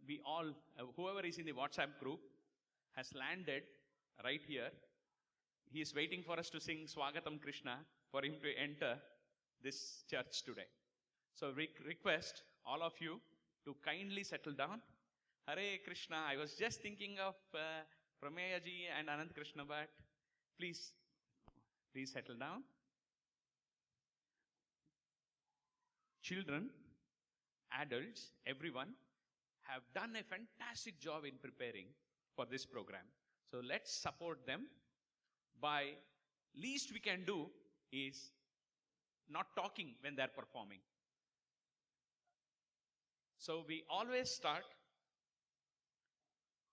we all, whoever is in the WhatsApp group has landed right here. He is waiting for us to sing Swagatam Krishna for him to enter this church today. So request all of you to kindly settle down. Hare Krishna. I was just thinking of Prameyaji and Anant Krishna Bhatt. Please settle down. Children, adults, everyone have done a fantastic job in preparing for this program. So let's support them by least we can do is not talking when they're performing. So we always start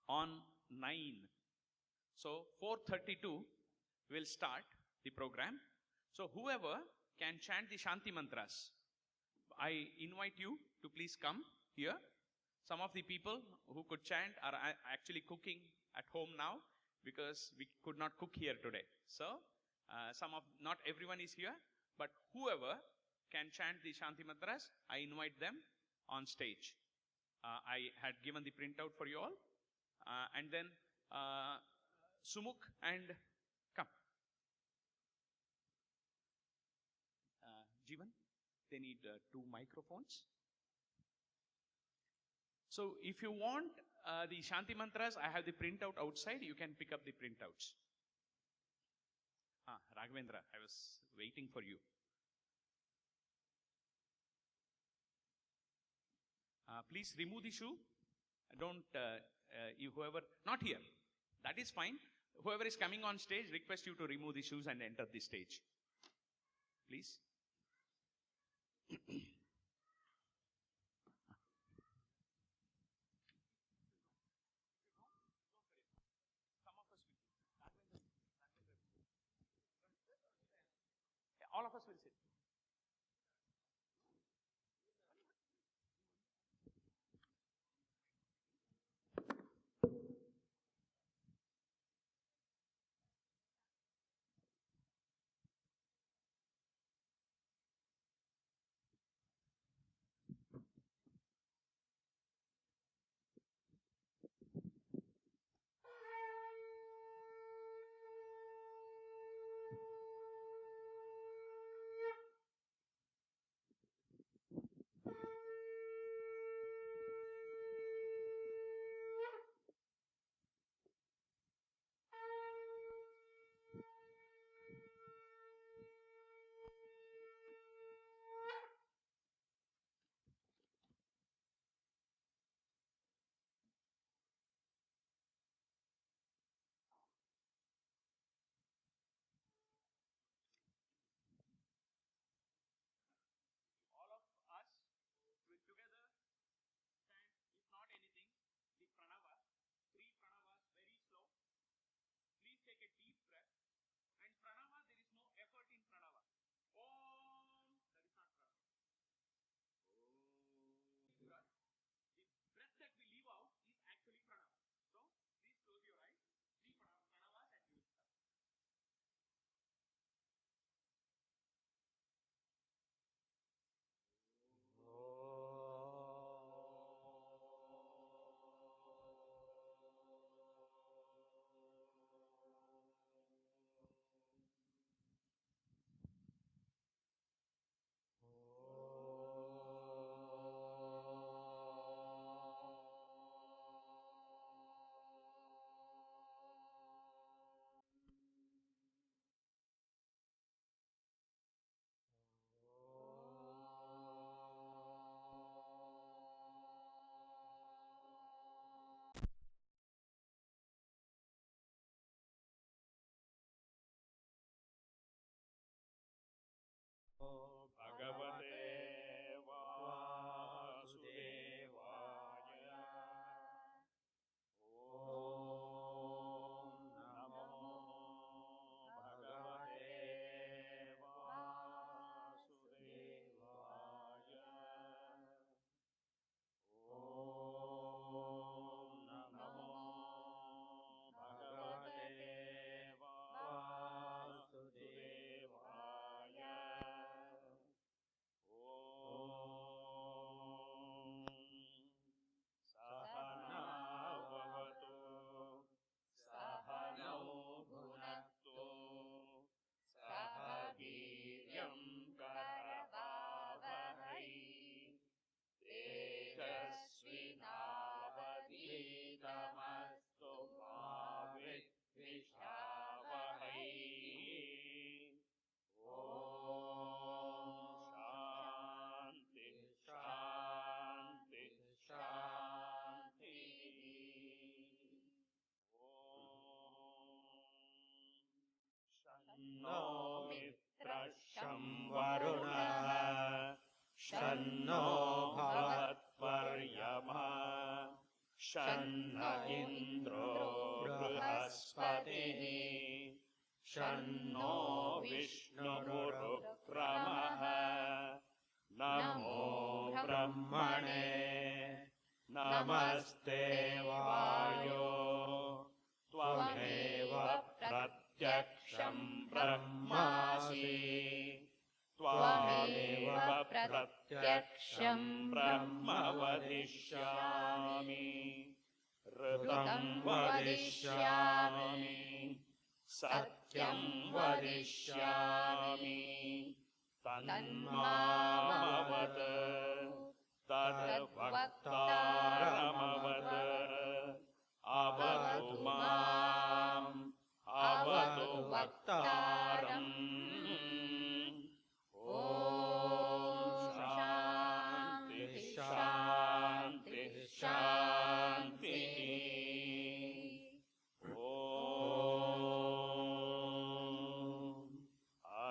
on 9. So 4:32 we'll start the program. So whoever can chant the Shanti mantras, I invite you to please come here. Some of the people who could chant are actually cooking at home now because we could not cook here today. So not everyone is here, but whoever can chant the Shanti mantras, I invite them on stage. I had given the printout for you all. And then Sumukh and come. Jeevan, they need 2 microphones. So if you want the Shanti mantras, I have the printout outside. You can pick up the printouts. Raghavendra, I was waiting for you. Please remove the shoe. Don't, whoever, not here, that is fine. Whoever is coming on stage, request you to remove the shoes and enter the stage. Please. All of us will sit. Together chant, if not anything, the pranava, 3 pranavas very slow. Please take a deep breath. And pranava, there is no effort in pranava. Om, that is not pranava. Om. The breath that we leave out is actually pranava. So please close your eyes. 3 pranavas and you will start. Bhagavate Vasudevaya. Om Namo Bhagavate Vasudevaya. Om Namo Bhagavate Vasudevaya. शन्न इन्द्रो बृहस्पतिः शन्नो विष्णुरुक्रमः नमो ब्रह्मणे नमस्ते वायो त्वमेव प्रत्यक्षं ब्रह्मासि त्वमेव प्रत्यक्षं ब्रह्म वदिष्यामि ऋतं वदिष्यामि सत्यं वदिष्यामि तन्मामवत् तद्वक्तारमवत् अवतु माम् अवतु वक्तारम् ॐ शान्ति शान्ति शान्तिः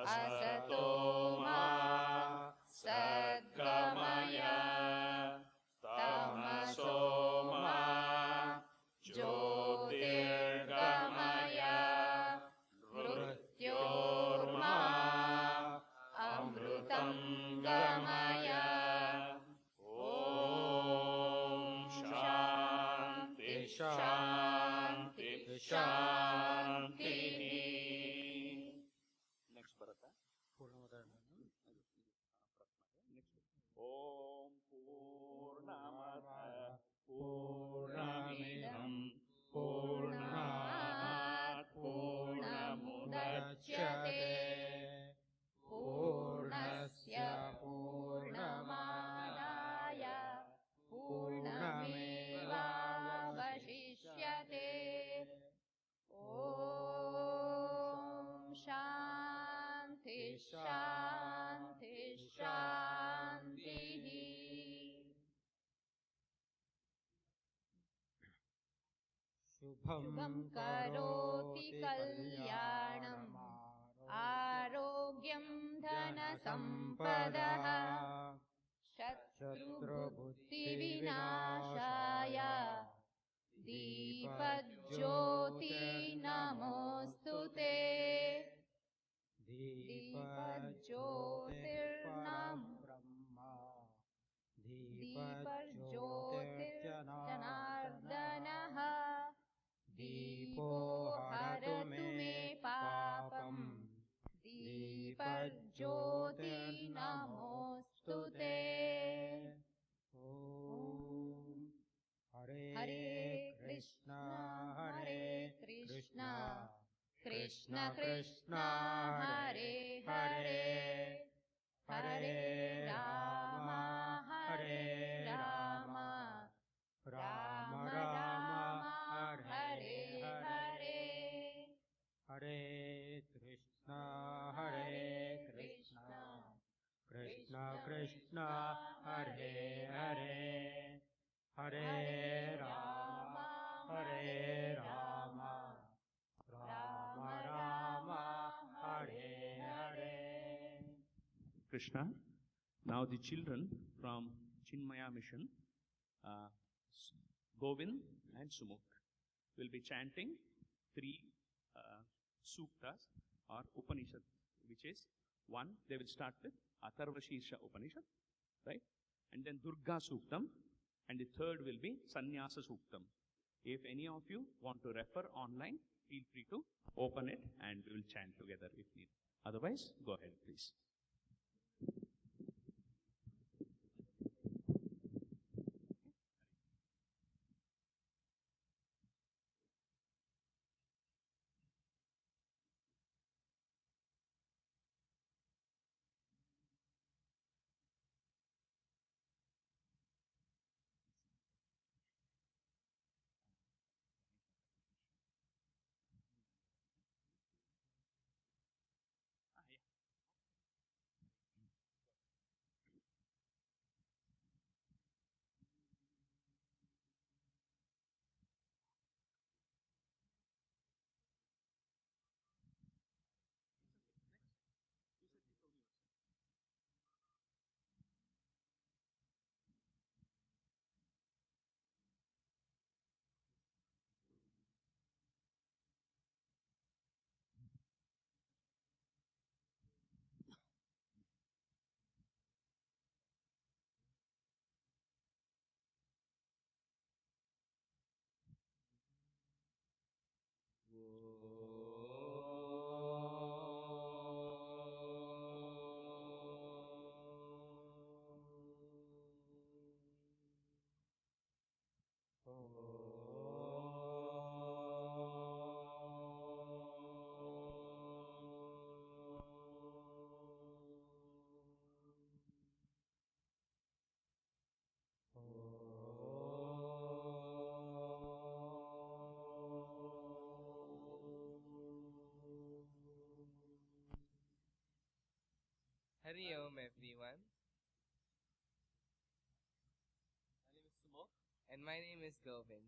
असतो मा सद्गमय तमसो मा ज्योतिर्गमय मृत्योर्मा अमृतं गमय ॐ शान्ति शान्ति शान्तिः नेक्स्ट बरुत्ता ओम पूर्णमदः पूर्णमिदं पूर्णात् पूर्णमुदच्यते पूर्णस्य पूर्णमादाय पूर्णमेवावशिष्यते ॐ शान्ति शान्ति शान्तिः शुभं करोति कल्याणम् आरोग्यं धनसम्पदः शत्रुबुद्धिविनाशाय दीपज्योति नमोऽस्तुते दीपज्योतिर्नम ब्रह्मा दीपज्योतिर्जनार्दनः दीपो हरतु मे पापम् दीपज्योति नमोऽस्तुते हरे Krishna Krishna Krishna Hare Hare Hare Ram Ram Ram Hare Hare Hare Krishna Krishna Krishna Hare Hare Hare Ram Ram Ram Hare Hare Krishna. Now the children from Chinmaya Mission, Govind and Sumukh, will be chanting three suktas or Upanishad, which is one, they will start with Atharva Shirsha Upanishad, right? And then Durga Suktam, and the third will be Sannyasa Suktam. If any of you want to refer online, feel free to open it and we will chant together if needed. Otherwise, go ahead, please. Hari Om everyone. And my name is Govind.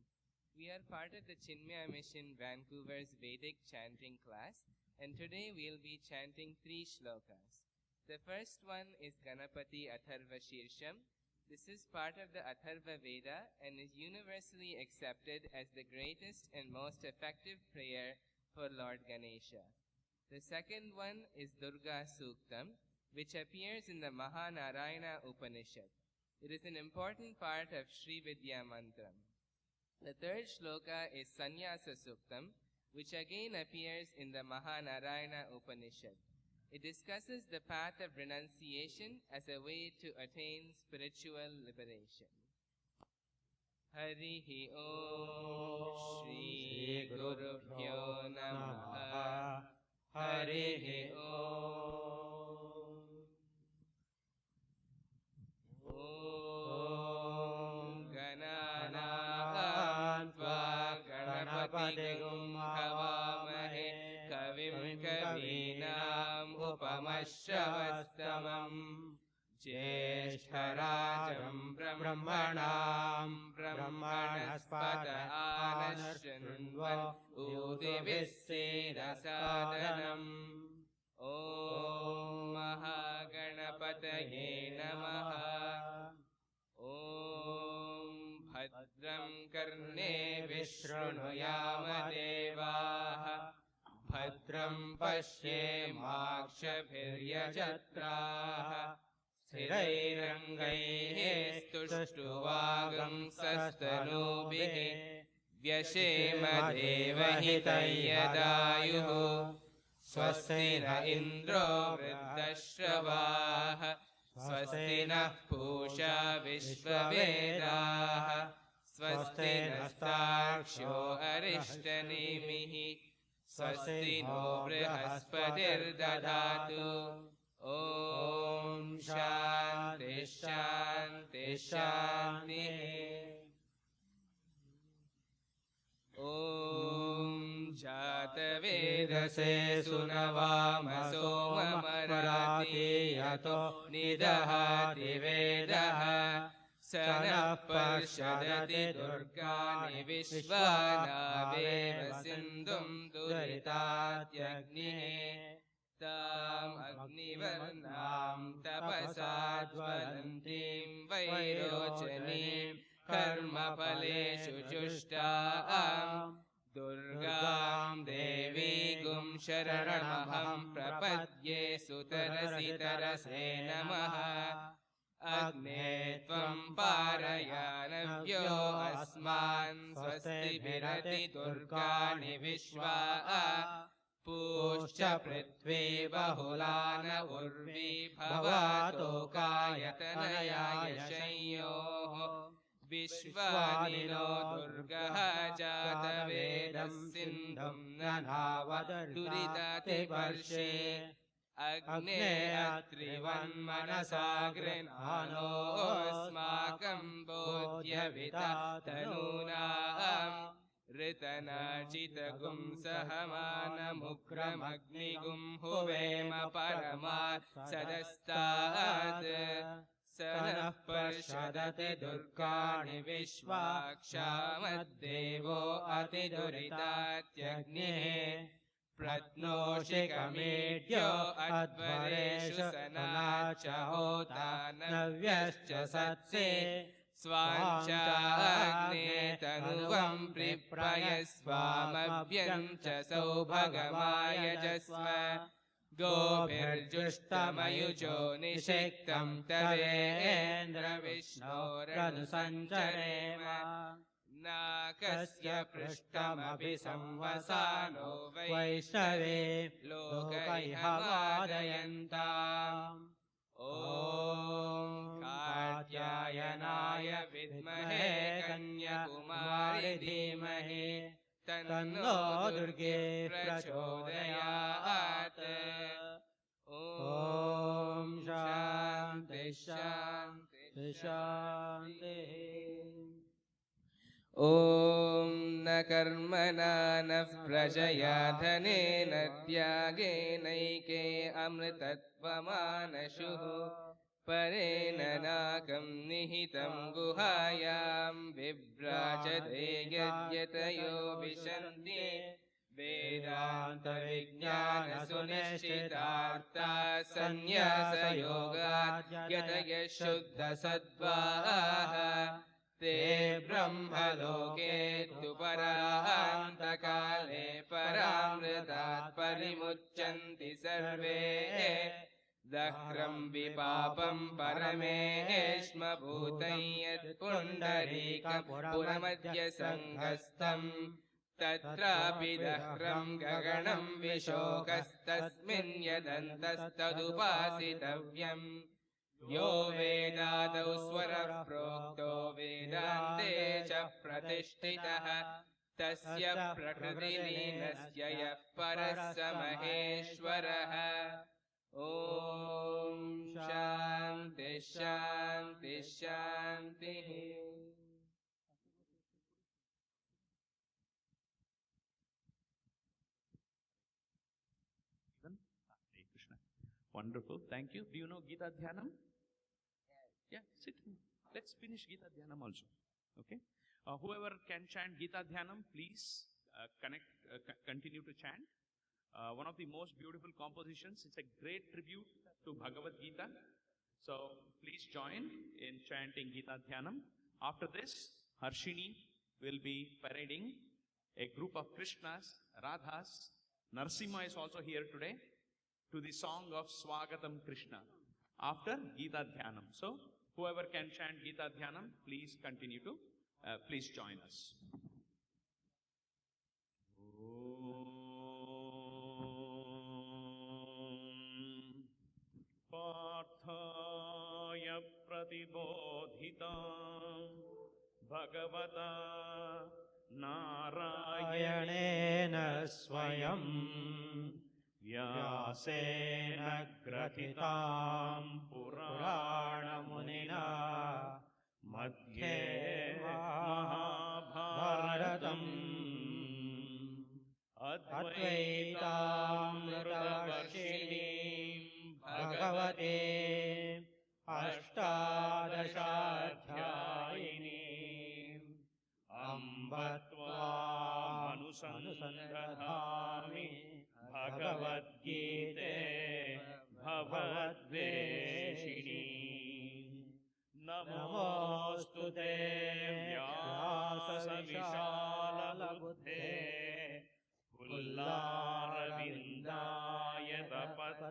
We are part of the Chinmaya Mission Vancouver's Vedic chanting class, and today we'll be chanting 3 shlokas. The first one is Ganapati Atharva Shirsham. This is part of the Atharva Veda and is universally accepted as the greatest and most effective prayer for Lord Ganesha. The second one is Durga Suktam, which appears in the Mahanarayana Upanishad. It is an important part of Sri Vidya Mantram. The third shloka is Sannyasa Suktam, which again appears in the Mahanarayana Upanishad. It discusses the path of renunciation as a way to attain spiritual liberation. Harihi Om Shri Gurubhyo Namaha. Harihi Om. Om Gananam Tva Ganapatigum Havamahe Kavim Kavinam Upamashravastamam Jeshtarajam Brahmanam Brahmanaspata Anashrinva Udivisirasadanam. Om Mahaganapataye Namaha. Om Bhadram Karne Vishrunuyama Devaha. Bhadram Pashyemakshabhiryajatraha. Sthirairangaihe stuštuvagam sastanubhihi. Vyashema devahitayadayuhu. Swasti na Indro Vriddashravaha. Swasti nः Pusha Vishvavedaः. Swasti nastārkṣyo Arishtaniमिः. Swasti no Brihaspatirdadātu. Om Shanti Shanti Shanti. Om Jatavedase Sunavama Somamarati Yato Nidahati Vedaha. Sanah Parshadati Durgani Vishvanaveva Sindhum Duritatyagnihe. Tam Agnivarnam Tapasadvalantim Vairochanim Karma Paleshu Jushtaam. Durgam Devi Gum Sharanamaham Prapadye Sutarasi Tarase Namaha. Agne Tvam Parayanavyo Asman. Swasti Bhirati Durgani Vishva. Pushcha Prithvi Bahulana Urvi Bhavato Kayatanaya Yashayyoho. Vishvanino Durgaha Jata Vedas Sindhum Nanavada Duridati Varshe. Agne Atrivan Manasagrinano Osmakam Bodhyavita Tanunam. Ritana Chitagum Sahamana Mukram Agnigum Huvema Paramat Sadastat. Sanah Parshadati Durgani Vishvakshamaddevo Atiduritatyagnihe. Pratnoshikamedyo Advareshu Sanacha Hota Navyascha Satse. Svancha Agne Tanuvam Priprayasvamabhyancha Saubhagamaya Jasva. Gopirjushtamayujo Nishiktam Tavendra Vishnoranusancharema. Nakasya Prishtamabhi Samvasano Vaishnave Lokaihavadayantam. Om Katyayanaya Vidmahe Kanyakumari Dhimahi. Tanno Durge Prachodayat. Om Shanti Shanti Shanti. Om na karmana na prajaya dhanena tyage naike amritatva पवमानशुः परेण नाकं निहितं गुहायां विभ्राजते यद्यतयो विशन्ति वेदान्तविज्ञानसुनिश्चितार्थाः सन्न्यासयोगात् यतयः शुद्धसत्त्वाः ते ब्रह्मलोके तु परान्तकाले परामृतात् परिमुच्यन्ति सर्वे दह्रं विपापं परमेश्मभूतं यत्पुण्डरीकपुरमद्य सङ्घस्थम् तत्रापि दह्रं गगनं विशोकस्तस्मिन् यदन्तस्तदुपासितव्यम् यो वेदादौ स्वरः प्रोक्तो वेदान्ते च प्रतिष्ठितः तस्य प्रकृतिलीनस्य यः परः स महेश्वरः ॐ शान्ति शान्ति शान्तिः Hare Krishna. Wonderful. Thank you. Do you know Gita Dhyanam? Yeah, sit. Let's finish Gita Dhyanam also. Okay. Whoever can chant Gita Dhyanam, please continue to chant. One of the most beautiful compositions. It's a great tribute to Bhagavad Gita. So please join in chanting Gita Dhyanam. After this, Harshini will be parading a group of Krishnas, Radhas. Narsimha is also here today to the song of Swagatam Krishna after Gita Dhyanam. So whoever can chant Gita Dhyanam, please continue to, please join us. Parthaya pratibodhita bhagavata नारायणेन स्वयं व्यासेन ग्रथितां पुराणमुनिना मध्ये महाभारतम् अद्वैतामृतवर्षिणीं भगवते अष्टादशाध्यायिनी अम्ब त्वामनुसन्दधामि भगवद्गीते भवद्वेषिणी नमोऽस्तु ते व्यासविशालबुद्धे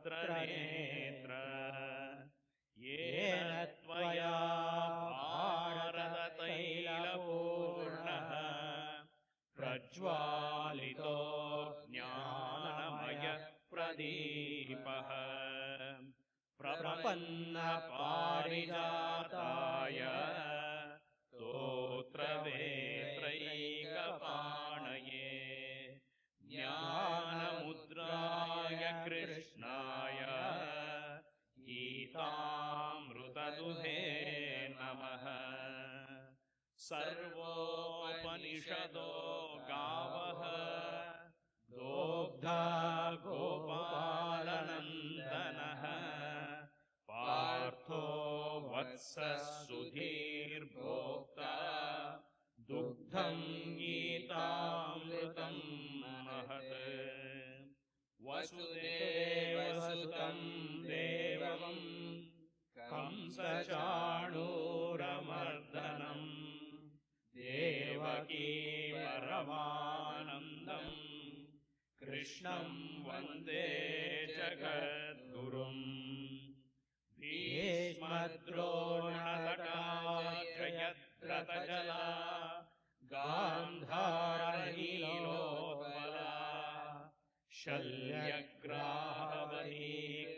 पुल्लारविन्दायतपत्रनेत्र येन त्वया भारततैलपूर्णः प्रज्वालितो ज्ञानमयः प्रदीपः प्रपन्नपारिजाताय स्तोत्रवेत्रैकपाणये ज्ञानमुद्राय कृष्णाय गीतामृतदुहे नमः सर्वोपनिषदो गावः दोग्धा गोपालनन्दनः पार्थो वत्सः सुधीर्भोक्ता दुग्धं गीतामृतं महत् वसुदेवसुतं देवं कंसचाणूरमर्दनम् देवकी परमानन्दम् कृष्णं वन्दे जगद्गुरुम् भीष्मद्रोणतटाजयद्रथजला गान्धारनीलोत्पला शल्यग्राहवती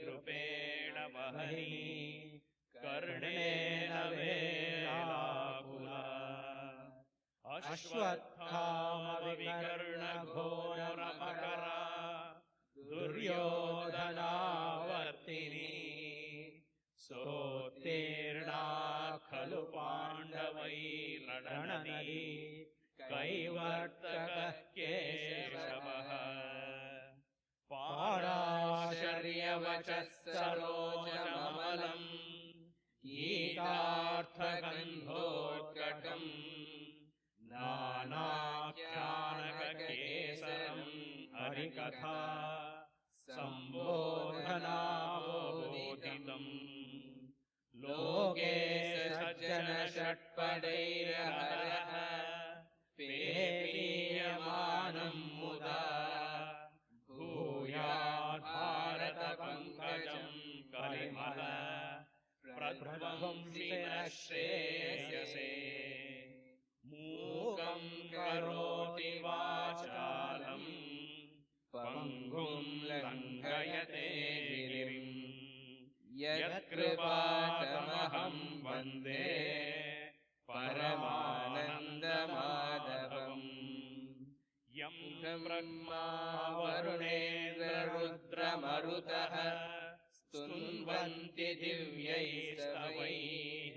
कृपेण वहनी कर्णेन वेलाकुला अश्वत्थामविकर्णघोरमकरा दुर्योधनावर्तिनी सोत्तीर्णा खलु पाण्डवैरणनदी कैवर्तकः केशवः पाराशर्य दिव्यवचः सरोजममलम् गीतार्थगन्धोत्कटम् नानाख्यानकेसरम् हरिकथा सम्बोधनावोदितम् लोके सज्जनषट्पदैर्हरः पेपीयमानम् मुदा भूयात् भारतपङ्कजम् कलिमल प्रध्वंसि नः श्रेयसे मूकम् करोति वाचालम् पङ्गुम् लङ्घयते गिरिम् यत्कृपातमहं वन्दे परमानन्दमाधवम् यं ब्रह्मा वरुणेन्द्ररुद्रमरुतः स्तुन्वन्ति दिव्यैस्तवैः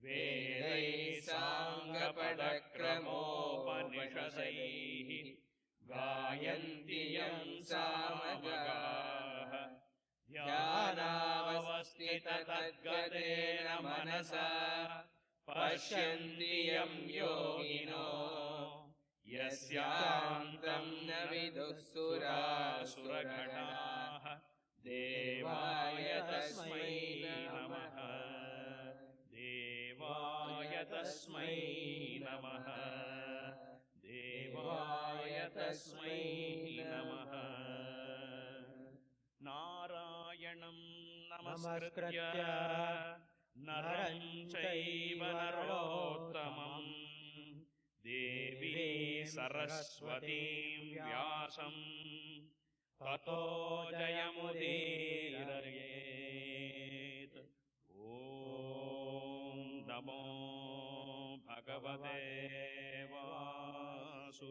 वेदैः साङ्गपदक्रमोपनिषदैः गायन्ति यं सामगाः ध्यानावस्थिततद्गतेन मनसा पश्यन्ति यं योगिनो यस्यान्तं न विदुः सुरासुरगणाः देवाय तस्मै नमः देवाय तस्मै नमः देवाय तस्मै नमः नारायणं नमस्कृत्य नरं चैव नरोत्तमं देवी सरस्वतीं व्यासं ततो जयमुदीरयेत्। ॐ नमो भगवते वासुदेवाय।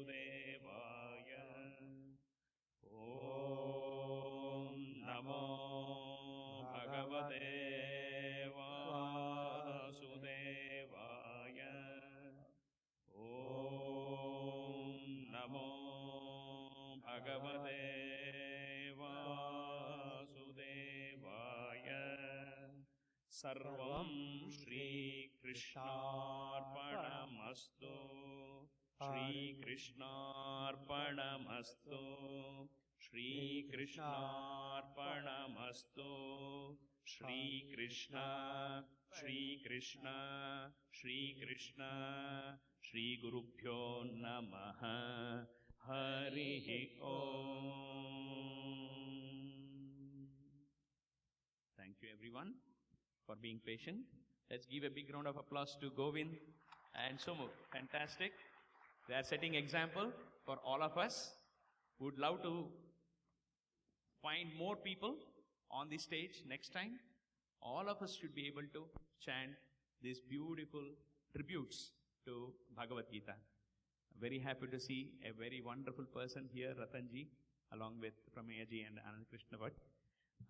ॐ नमो भगवते वासुदेवाय। ॐ नमो भगवते वासुदेवाय। सर्वं श्रीकृष्णार्पणमस्तु। श्रीकृष्णार्पणमस्तु। श्रीकृष्णार्पणमस्तु। श्रीकृष्ण श्रीकृष्ण श्रीकृष्ण श्रीगुरुभ्यो नमः। हरिः ओम्। Thank you everyone for being patient. Let's give a big round of applause to Govind and Sumukh. Fantastic. They are setting example for all of us. Would love to find more people on the stage next time. All of us should be able to chant these beautiful tributes to Bhagavad Gita. Very happy to see a very wonderful person here, Ratanji, along with Prameyaji and Anand Krishna Bhatt.